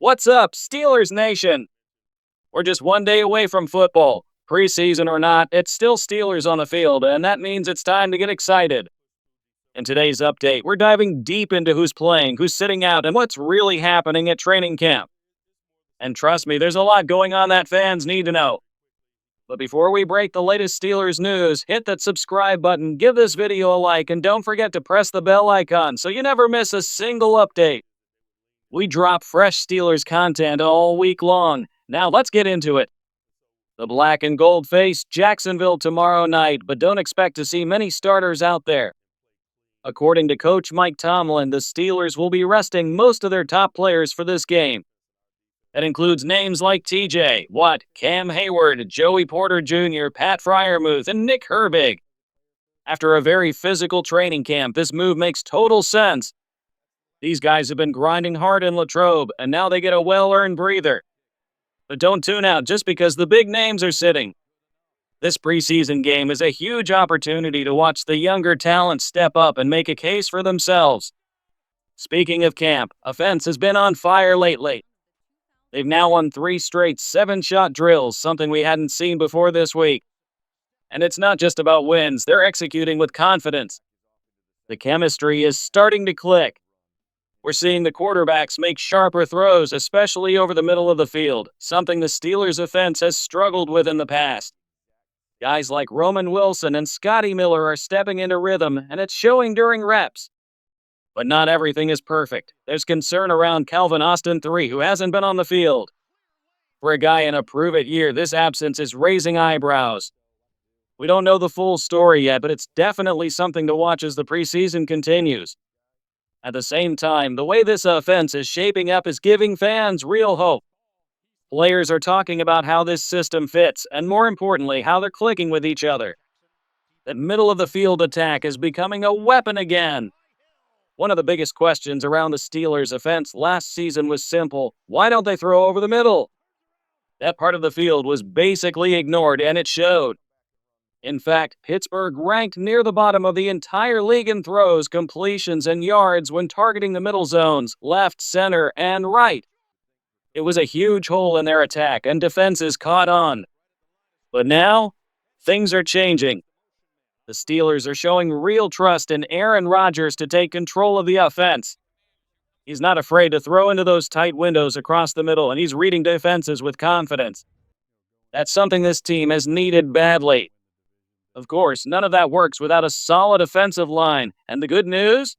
What's up, Steelers Nation? We're just one day away from football. Preseason or not, it's still Steelers on the field, and that means it's time to get excited. In today's update, we're diving deep into who's playing, who's sitting out, and what's really happening at training camp. And trust me, there's a lot going on that fans need to know. But before we break the latest Steelers news, hit that subscribe button, give this video a like, and don't forget to press the bell icon so you never miss a single update. We drop fresh Steelers content all week long. Now let's get into it. The black and gold face Jacksonville tomorrow night, but don't expect to see many starters out there. According to Coach Mike Tomlin, the Steelers will be resting most of their top players for this game. That includes names like TJ Watt, Cam Hayward, Joey Porter Jr., Pat Freiermuth, and Nick Herbig. After a very physical training camp, this move makes total sense. These guys have been grinding hard in Latrobe, and now they get a well-earned breather. But don't tune out just because the big names are sitting. This preseason game is a huge opportunity to watch the younger talent step up and make a case for themselves. Speaking of camp, offense has been on fire lately. They've now won 3 straight 7-shot drills, something we hadn't seen before this week. And it's not just about wins, they're executing with confidence. The chemistry is starting to click. We're seeing the quarterbacks make sharper throws, especially over the middle of the field, something the Steelers' offense has struggled with in the past. Guys like Roman Wilson and Scotty Miller are stepping into rhythm, and it's showing during reps. But not everything is perfect. There's concern around Calvin Austin III, who hasn't been on the field. For a guy in a prove-it year, this absence is raising eyebrows. We don't know the full story yet, but it's definitely something to watch as the preseason continues. At the same time, the way this offense is shaping up is giving fans real hope. Players are talking about how this system fits, and more importantly, how they're clicking with each other. That middle-of-the-field attack is becoming a weapon again. One of the biggest questions around the Steelers' offense last season was simple: why don't they throw over the middle? That part of the field was basically ignored, and it showed. In fact, Pittsburgh ranked near the bottom of the entire league in throws, completions, and yards when targeting the middle zones, left, center, and right. It was a huge hole in their attack, and defenses caught on. But now, things are changing. The Steelers are showing real trust in Aaron Rodgers to take control of the offense. He's not afraid to throw into those tight windows across the middle, and he's reading defenses with confidence. That's something this team has needed badly. Of course, none of that works without a solid offensive line, and the good news?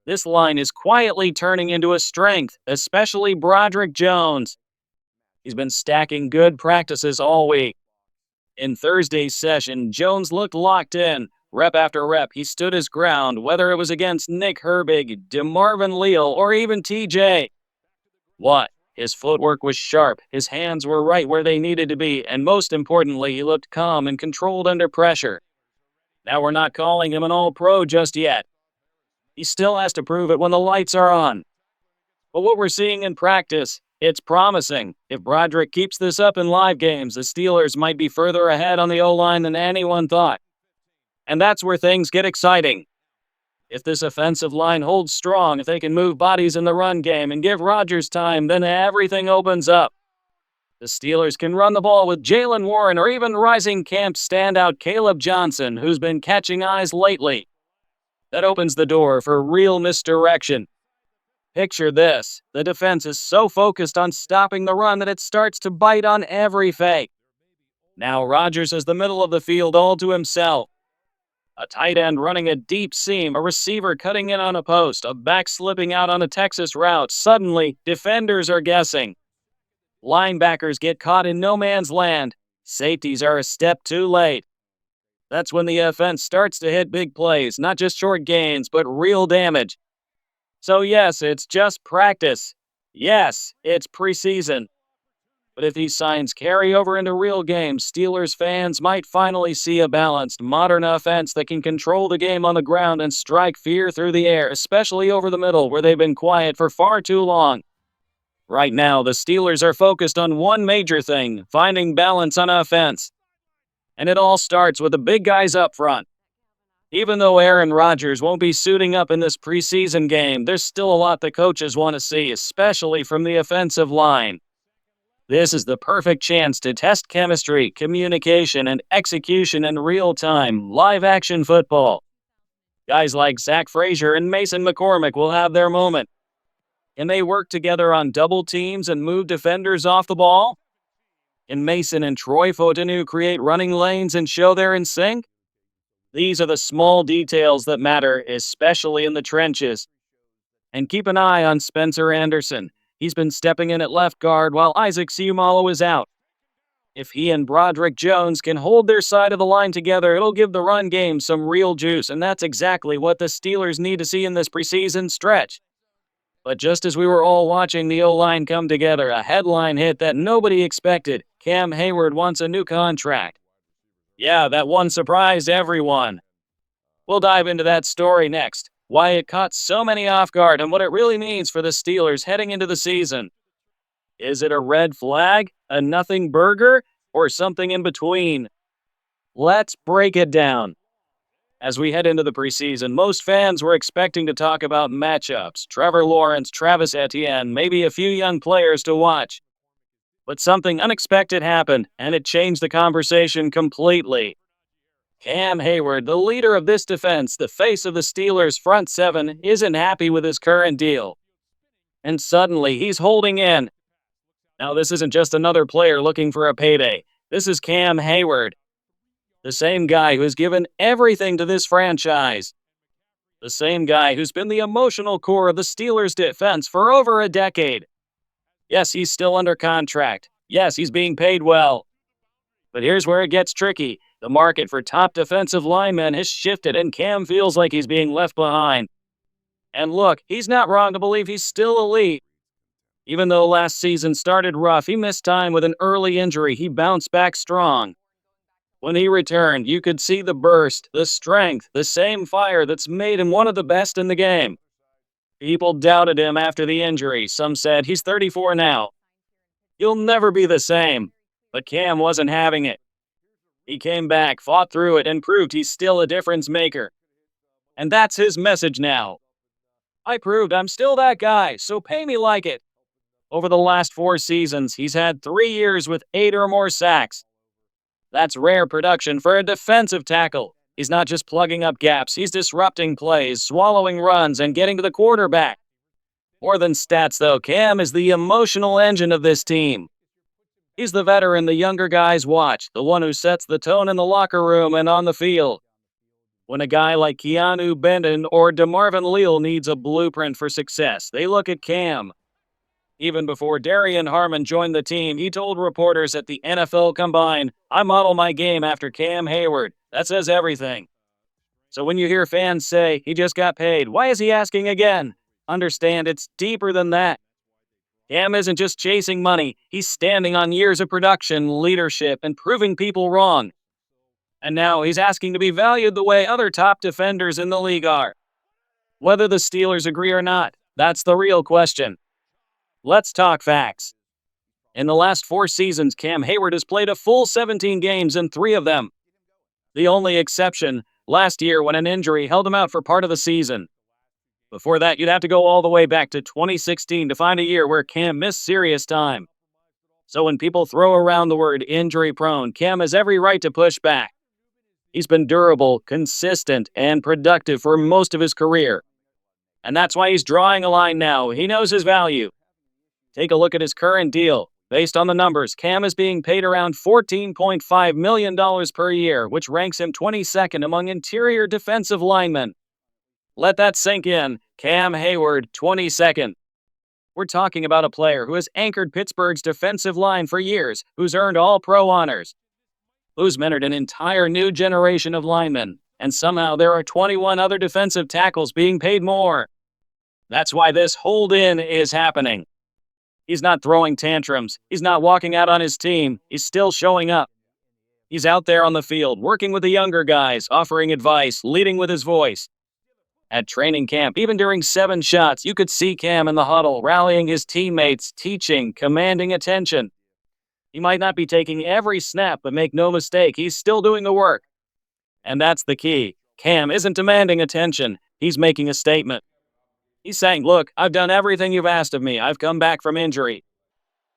This line is quietly turning into a strength, especially Broderick Jones. He's been stacking good practices all week. In Thursday's session, Jones looked locked in. Rep after rep, he stood his ground, whether it was against Nick Herbig, DeMarvin Leal, or even TJ Watt. His footwork was sharp, his hands were right where they needed to be, and most importantly, he looked calm and controlled under pressure. Now we're not calling him an all-pro just yet. He still has to prove it when the lights are on. But what we're seeing in practice, it's promising. If Broderick keeps this up in live games, the Steelers might be further ahead on the O-line than anyone thought. And that's where things get exciting. If this offensive line holds strong, if they can move bodies in the run game and give Rodgers time, then everything opens up. The Steelers can run the ball with Jalen Warren or even rising camp standout Caleb Johnson, who's been catching eyes lately. That opens the door for real misdirection. Picture this: the defense is so focused on stopping the run that it starts to bite on every fake. Now Rodgers has the middle of the field all to himself. A tight end running a deep seam, a receiver cutting in on a post, a back slipping out on a Texas route. Suddenly, defenders are guessing. Linebackers get caught in no man's land. Safeties are a step too late. That's when the offense starts to hit big plays, not just short gains, but real damage. So yes, it's just practice. Yes, it's preseason. But if these signs carry over into real games, Steelers fans might finally see a balanced, modern offense that can control the game on the ground and strike fear through the air, especially over the middle where they've been quiet for far too long. Right now, the Steelers are focused on one major thing: finding balance on offense. And it all starts with the big guys up front. Even though Aaron Rodgers won't be suiting up in this preseason game, there's still a lot the coaches want to see, especially from the offensive line. This is the perfect chance to test chemistry, communication, and execution in real time, live action football. Guys like Zach Frazier and Mason McCormick will have their moment. Can they work together on double teams and move defenders off the ball? Can Mason and Troy Fautanu create running lanes and show they're in sync? These are the small details that matter, especially in the trenches. And keep an eye on Spencer Anderson. He's been stepping in at left guard while Isaac Seumalo is out. If he and Broderick Jones can hold their side of the line together, it'll give the run game some real juice, and that's exactly what the Steelers need to see in this preseason stretch. But just as we were all watching the O-line come together, a headline hit that nobody expected. Cam Hayward wants a new contract. Yeah, that one surprised everyone. We'll dive into that story next, why it caught so many off guard and what it really means for the Steelers heading into the season. Is it a red flag, a nothing burger, or something in between? Let's break it down. As we head into the preseason, most fans were expecting to talk about matchups, Trevor Lawrence, Travis Etienne, maybe a few young players to watch. But something unexpected happened, and it changed the conversation completely. Cam Hayward, the leader of this defense, the face of the Steelers' front seven, isn't happy with his current deal. And suddenly, he's holding in. Now, this isn't just another player looking for a payday. This is Cam Hayward, the same guy who's given everything to this franchise. The same guy who's been the emotional core of the Steelers' defense for over a decade. Yes, he's still under contract. Yes, he's being paid well. But here's where it gets tricky. The market for top defensive linemen has shifted, and Cam feels like he's being left behind. And look, he's not wrong to believe he's still elite. Even though last season started rough, he missed time with an early injury. He bounced back strong. When he returned, you could see the burst, the strength, the same fire that's made him one of the best in the game. People doubted him after the injury. Some said he's 34 now. He'll never be the same. But Cam wasn't having it. He came back, fought through it, and proved he's still a difference maker. And that's his message now. I proved I'm still that guy, so pay me like it. Over the last 4 seasons, he's had 3 years with 8 or more sacks. That's rare production for a defensive tackle. He's not just plugging up gaps, he's disrupting plays, swallowing runs, and getting to the quarterback. More than stats, though, Cam is the emotional engine of this team. He's the veteran the younger guys watch, the one who sets the tone in the locker room and on the field. When a guy like Keanu Benton or DeMarvin Leal needs a blueprint for success, they look at Cam. Even before Darian Harmon joined the team, he told reporters at the NFL Combine, "I model my game after Cam Hayward." That says everything. So when you hear fans say, "He just got paid, why is he asking again?" Understand it's deeper than that. Cam isn't just chasing money, he's standing on years of production, leadership, and proving people wrong. And now he's asking to be valued the way other top defenders in the league are. Whether the Steelers agree or not, that's the real question. Let's talk facts. In the last 4 seasons, Cam Hayward has played a full 17 games in 3 of them. The only exception, last year when an injury held him out for part of the season. Before that, you'd have to go all the way back to 2016 to find a year where Cam missed serious time. So when people throw around the word injury-prone, Cam has every right to push back. He's been durable, consistent, and productive for most of his career. And that's why he's drawing a line now. He knows his value. Take a look at his current deal. Based on the numbers, Cam is being paid around $14.5 million per year, which ranks him 22nd among interior defensive linemen. Let that sink in. Cam Hayward, 22nd. We're talking about a player who has anchored Pittsburgh's defensive line for years, who's earned All-Pro honors, who's mentored an entire new generation of linemen, and somehow there are 21 other defensive tackles being paid more. That's why this hold-in is happening. He's not throwing tantrums. He's not walking out on his team. He's still showing up. He's out there on the field, working with the younger guys, offering advice, leading with his voice. At training camp, even during 7 shots, you could see Cam in the huddle, rallying his teammates, teaching, commanding attention. He might not be taking every snap, but make no mistake, he's still doing the work. And that's the key. Cam isn't demanding attention, he's making a statement. He's saying, look, I've done everything you've asked of me. I've come back from injury.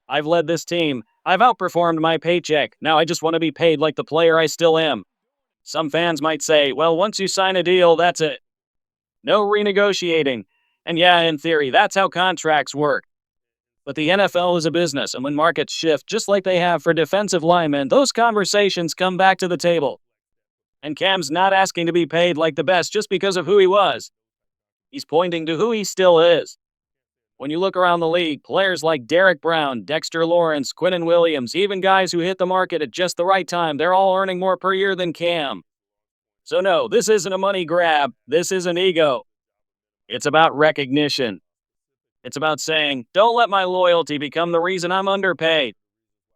I've led this team. I've outperformed my paycheck. Now I just want to be paid like the player I still am. Some fans might say, well, once you sign a deal, that's it. No renegotiating. And yeah, in theory, that's how contracts work. But the NFL is a business, and when markets shift, just like they have for defensive linemen, those conversations come back to the table. And Cam's not asking to be paid like the best just because of who he was. He's pointing to who he still is. When you look around the league, players like Derek Brown, Dexter Lawrence, Quinnen Williams, even guys who hit the market at just the right time, they're all earning more per year than Cam. So no, this isn't a money grab. This is an ego. It's about recognition. It's about saying, don't let my loyalty become the reason I'm underpaid.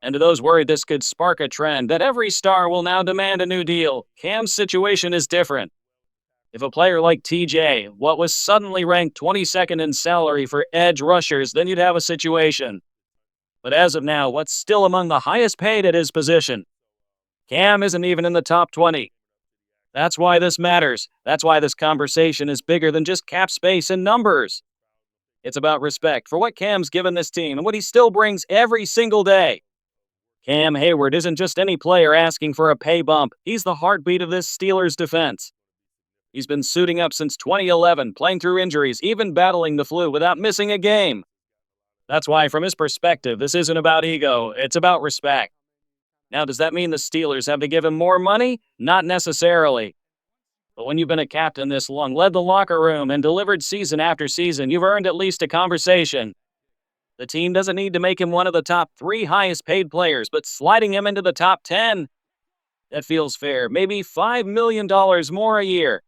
And to those worried this could spark a trend that every star will now demand a new deal, Cam's situation is different. If a player like TJ, what was suddenly ranked 22nd in salary for edge rushers, then you'd have a situation. But as of now, what's still among the highest paid at his position? Cam isn't even in the top 20. That's why this matters. That's why this conversation is bigger than just cap space and numbers. It's about respect for what Cam's given this team and what he still brings every single day. Cam Hayward isn't just any player asking for a pay bump. He's the heartbeat of this Steelers defense. He's been suiting up since 2011, playing through injuries, even battling the flu without missing a game. That's why, from his perspective, this isn't about ego, it's about respect. Now, does that mean the Steelers have to give him more money? Not necessarily. But when you've been a captain this long, led the locker room, and delivered season after season, you've earned at least a conversation. The team doesn't need to make him one of the top 3 highest paid players, but sliding him into the top 10, that feels fair. Maybe $5 million more a year.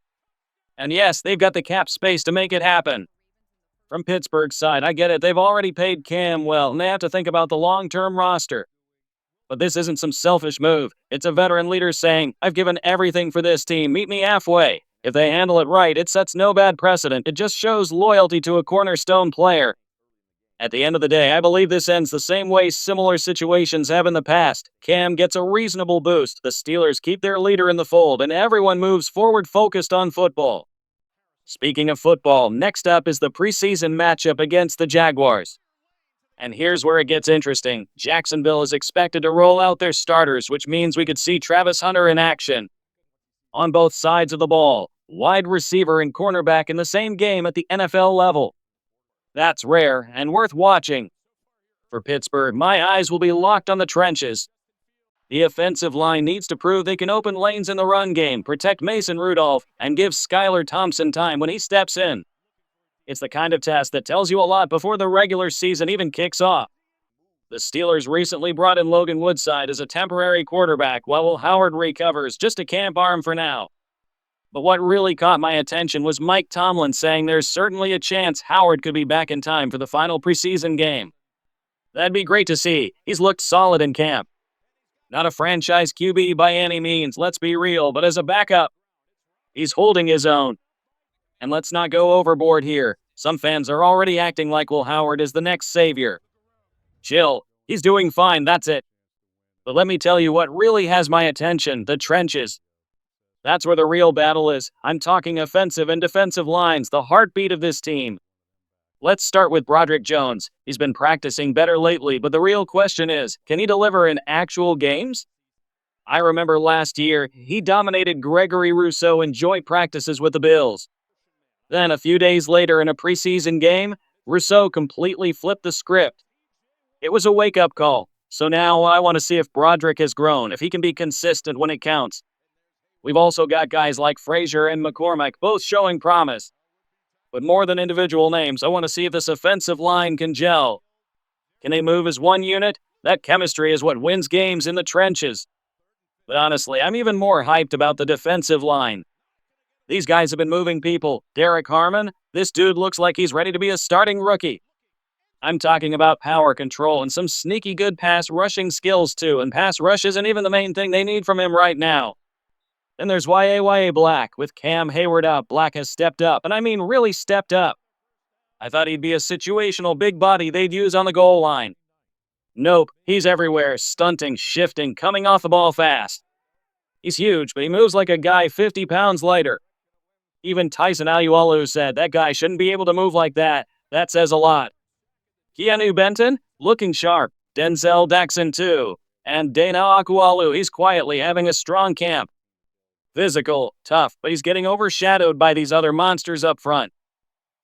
And yes, they've got the cap space to make it happen. From Pittsburgh's side, I get it. They've already paid Cam well, and they have to think about the long-term roster. But this isn't some selfish move. It's a veteran leader saying, I've given everything for this team. Meet me halfway. If they handle it right, it sets no bad precedent. It just shows loyalty to a cornerstone player. At the end of the day, I believe this ends the same way similar situations have in the past. Cam gets a reasonable boost, the Steelers keep their leader in the fold, and everyone moves forward focused on football. Speaking of football, next up is the preseason matchup against the Jaguars. And here's where it gets interesting. Jacksonville is expected to roll out their starters, which means we could see Travis Hunter in action. On both sides of the ball, wide receiver and cornerback in the same game at the NFL level. That's rare and worth watching. For Pittsburgh, my eyes will be locked on the trenches. The offensive line needs to prove they can open lanes in the run game, protect Mason Rudolph, and give Skylar Thompson time when he steps in. It's the kind of test that tells you a lot before the regular season even kicks off. The Steelers recently brought in Logan Woodside as a temporary quarterback while Will Howard recovers, just a camp arm for now. But what really caught my attention was Mike Tomlin saying there's certainly a chance Howard could be back in time for the final preseason game. That'd be great to see. He's looked solid in camp. Not a franchise QB by any means, let's be real, but as a backup, he's holding his own. And let's not go overboard here. Some fans are already acting like Will Howard is the next savior. Chill, he's doing fine, that's it. But let me tell you what really has my attention, the trenches. That's where the real battle is. I'm talking offensive and defensive lines, the heartbeat of this team. Let's start with Broderick Jones. He's been practicing better lately, but the real question is, can he deliver in actual games? I remember last year, he dominated Gregory Rousseau in joint practices with the Bills. Then a few days later in a preseason game, Rousseau completely flipped the script. It was a wake-up call. So now I want to see if Broderick has grown, if he can be consistent when it counts. We've also got guys like Frazier and McCormick, both showing promise. But more than individual names, I want to see if this offensive line can gel. Can they move as one unit? That chemistry is what wins games in the trenches. But honestly, I'm even more hyped about the defensive line. These guys have been moving people. Derek Harmon, this dude looks like he's ready to be a starting rookie. I'm talking about power control and some sneaky good pass rushing skills too, and pass rush isn't even the main thing they need from him right now. Then there's Yahya Black. With Cam Hayward out, Black has stepped up, and I mean really stepped up. I thought he'd be a situational big body they'd use on the goal line. Nope, he's everywhere, stunting, shifting, coming off the ball fast. He's huge, but he moves like a guy 50 pounds lighter. Even Tyson Alualu said that guy shouldn't be able to move like that. That says a lot. Keanu Benton, looking sharp. Denzel Daxon too. And Dana Akualu, he's quietly having a strong camp. Physical, tough, but he's getting overshadowed by these other monsters up front.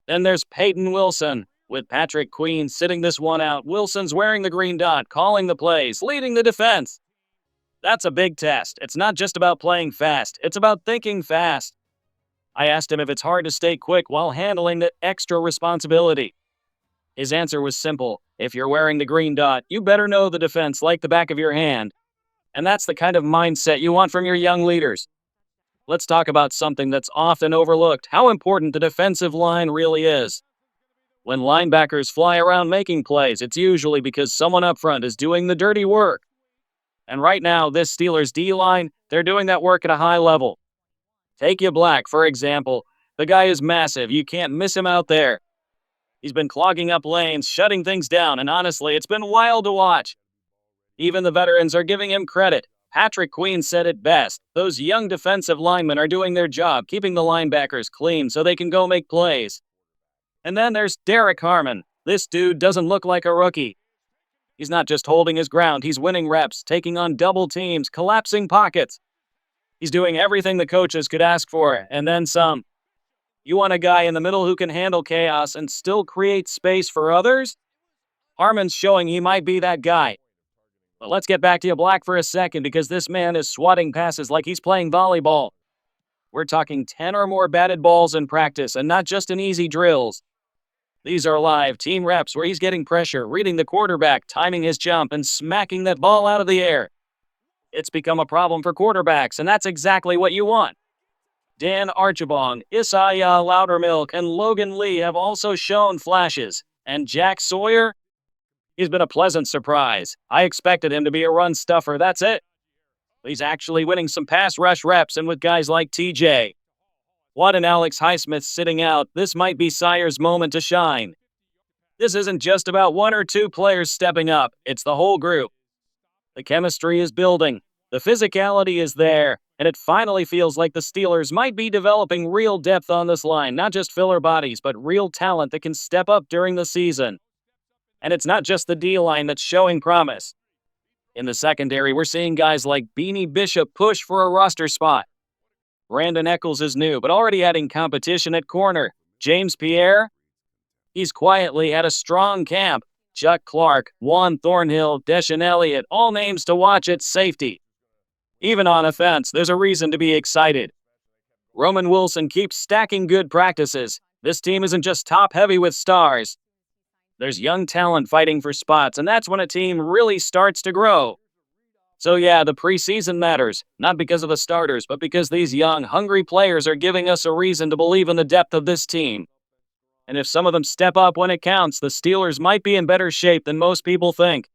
Then there's Peyton Wilson. With Patrick Queen sitting this one out, Wilson's wearing the green dot, calling the plays, leading the defense. That's a big test. It's not just about playing fast, it's about thinking fast. I asked him if it's hard to stay quick while handling that extra responsibility. His answer was simple. If you're wearing the green dot, you better know the defense like the back of your hand. And that's the kind of mindset you want from your young leaders. Let's talk about something that's often overlooked, how important the defensive line really is. When linebackers fly around making plays, it's usually because someone up front is doing the dirty work. And right now, this Steelers D-line, they're doing that work at a high level. Take Yahya Black, for example. The guy is massive. You can't miss him out there. He's been clogging up lanes, shutting things down, and honestly, it's been wild to watch. Even the veterans are giving him credit. Patrick Queen said it best. Those young defensive linemen are doing their job, keeping the linebackers clean so they can go make plays. And then there's Derek Harmon. This dude doesn't look like a rookie. He's not just holding his ground, he's winning reps, taking on double teams, collapsing pockets. He's doing everything the coaches could ask for, and then some. You want a guy in the middle who can handle chaos and still create space for others? Harmon's showing he might be that guy. But let's get back to Yahya Black for a second because this man is swatting passes like he's playing volleyball. We're talking 10 or more batted balls in practice and not just in easy drills. These are live team reps where he's getting pressure, reading the quarterback, timing his jump, and smacking that ball out of the air. It's become a problem for quarterbacks, and that's exactly what you want. Dan Archibong, Isaiah Loudermilk, and Logan Lee have also shown flashes. And Jack Sawyer? He's been a pleasant surprise. I expected him to be a run stuffer, that's it. He's actually winning some pass rush reps and with guys like TJ Watt and Alex Highsmith sitting out, this might be Sawyer's moment to shine. This isn't just about one or two players stepping up, it's the whole group. The chemistry is building, the physicality is there, and it finally feels like the Steelers might be developing real depth on this line, not just filler bodies, but real talent that can step up during the season. And it's not just the D-line that's showing promise. In the secondary, we're seeing guys like Beanie Bishop push for a roster spot. Brandon Eccles is new, but already adding competition at corner. James Pierre? He's quietly had a strong camp. Chuck Clark, Juan Thornhill, Deshaun Elliott, all names to watch at safety. Even on offense, there's a reason to be excited. Roman Wilson keeps stacking good practices. This team isn't just top-heavy with stars. There's young talent fighting for spots, and that's when a team really starts to grow. So yeah, the preseason matters, not because of the starters, but because these young, hungry players are giving us a reason to believe in the depth of this team. And if some of them step up when it counts, the Steelers might be in better shape than most people think.